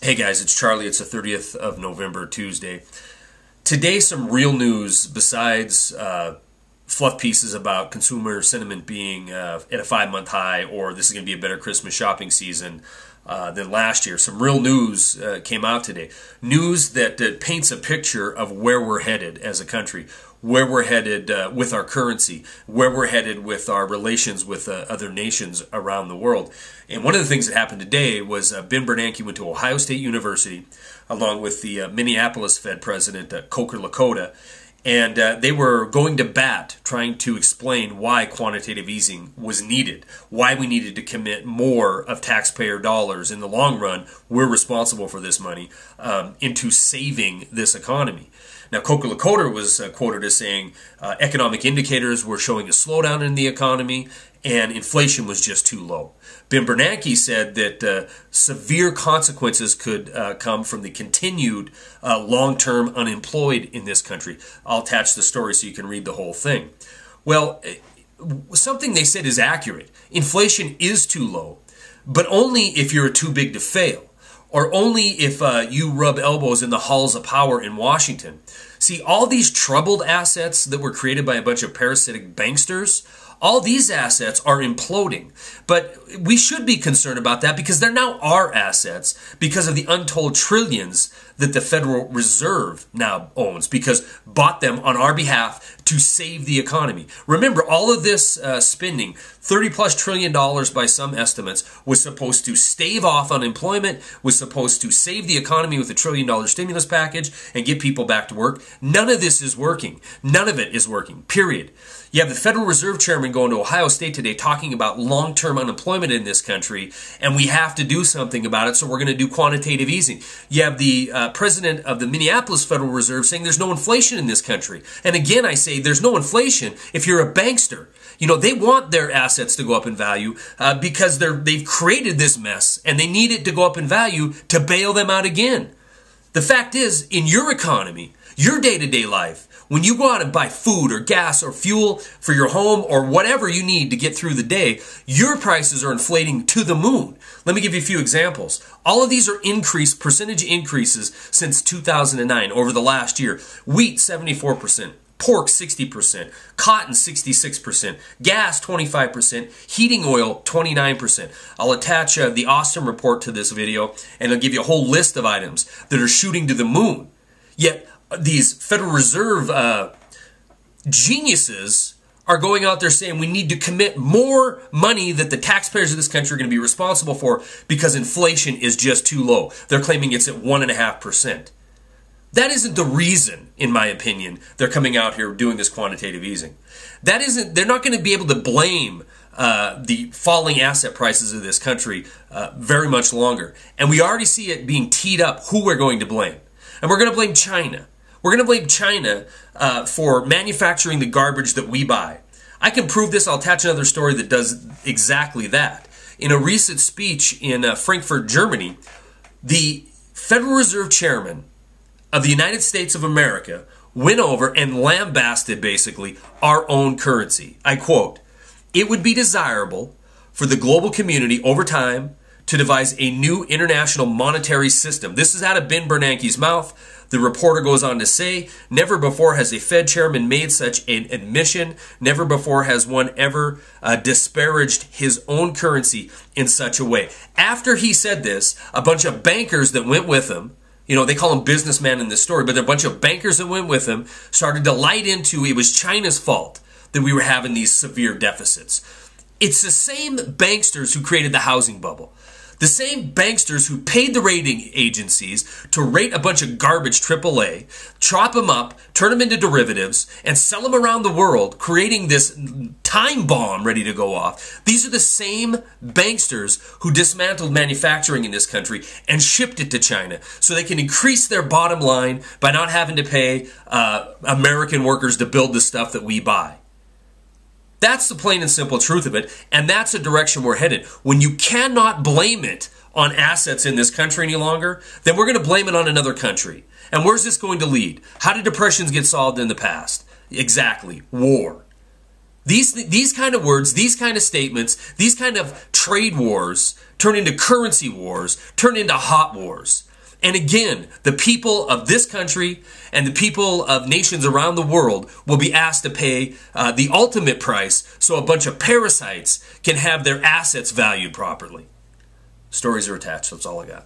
Hey guys, it's Charlie. It's the 30th of November, Tuesday. Today, some real news besides fluff pieces about consumer sentiment being at a 5-month high, or this is going to be a better Christmas shopping season than last year. Some real news came out today. News that paints a picture of where we're headed as a country, where we're headed with our currency, where we're headed with our relations with other nations around the world. And one of the things that happened today was Ben Bernanke went to Ohio State University along with the Minneapolis Fed president, Coker Lakota, and they were going to bat trying to explain why quantitative easing was needed, why we needed to commit more of taxpayer dollars in the long run. We're responsible for this money into saving this economy. Now, Coker Lakota was quoted as saying economic indicators were showing a slowdown in the economy and inflation was just too low. Ben Bernanke said that severe consequences could come from the continued long-term unemployed in this country. I'll attach the story so you can read the whole thing. Well, something they said is accurate. Inflation is too low, but only if you're too big to fail, or only if you rub elbows in the halls of power in Washington. See, all these troubled assets that were created by a bunch of parasitic banksters, all these assets are imploding. But we should be concerned about that because they're now our assets because of the untold trillions that the Federal Reserve now owns, because bought them on our behalf to save the economy. Remember, all of this spending, $30+ trillion by some estimates, was supposed to stave off unemployment, was supposed to save the economy with a $1 trillion stimulus package and get people back to work. None of this is working. None of it is working, period. You have the Federal Reserve Chairman going to Ohio State today talking about long-term unemployment in this country, and we have to do something about it, so we're going to do quantitative easing. You have the president of the Minneapolis Federal Reserve saying there's no inflation in this country. And again, I say there's no inflation if you're a bankster. You know, they want their assets to go up in value because they've created this mess, and they need it to go up in value to bail them out again. The fact is, in your economy, your day-to-day life, when you go out and buy food or gas or fuel for your home or whatever you need to get through the day, your prices are inflating to the moon. Let me give you a few examples. All of these are percentage increases since 2009 over the last year. Wheat, 74%. Pork, 60%. Cotton, 66%. Gas, 25%. Heating oil, 29%. I'll attach the Austin report to this video, and I'll give you a whole list of items that are shooting to the moon. Yet, these Federal Reserve geniuses are going out there saying we need to commit more money that the taxpayers of this country are going to be responsible for because inflation is just too low. They're claiming it's at 1.5%. That isn't the reason, in my opinion, they're coming out here doing this quantitative easing. They're not going to be able to blame the falling asset prices of this country very much longer. And we already see it being teed up who we're going to blame. And we're going to blame China. We're going to blame China for manufacturing the garbage that we buy. I can prove this. I'll attach another story that does exactly that. In a recent speech in Frankfurt, Germany, the Federal Reserve Chairman of the United States of America went over and lambasted, basically, our own currency. I quote, "It would be desirable for the global community over time to devise a new international monetary system." This is out of Ben Bernanke's mouth. The reporter goes on to say, "Never before has a Fed chairman made such an admission. Never before has one ever disparaged his own currency in such a way." After he said this, a bunch of bankers that went with him, you know, they call him businessmen in this story, but there are a bunch of bankers that went with him, started to light into it was China's fault that we were having these severe deficits. It's the same banksters who created the housing bubble. The same banksters who paid the rating agencies to rate a bunch of garbage AAA, chop them up, turn them into derivatives, and sell them around the world, creating this time bomb ready to go off. These are the same banksters who dismantled manufacturing in this country and shipped it to China so they can increase their bottom line by not having to pay American workers to build the stuff that we buy. That's the plain and simple truth of it, and that's the direction we're headed. When you cannot blame it on assets in this country any longer, then we're going to blame it on another country. And where's this going to lead? How did depressions get solved in the past? Exactly, war. These kind of words, these kind of statements, these kind of trade wars turn into currency wars, turn into hot wars. And again, the people of this country and the people of nations around the world will be asked to pay the ultimate price so a bunch of parasites can have their assets valued properly. Stories are attached. That's all I got.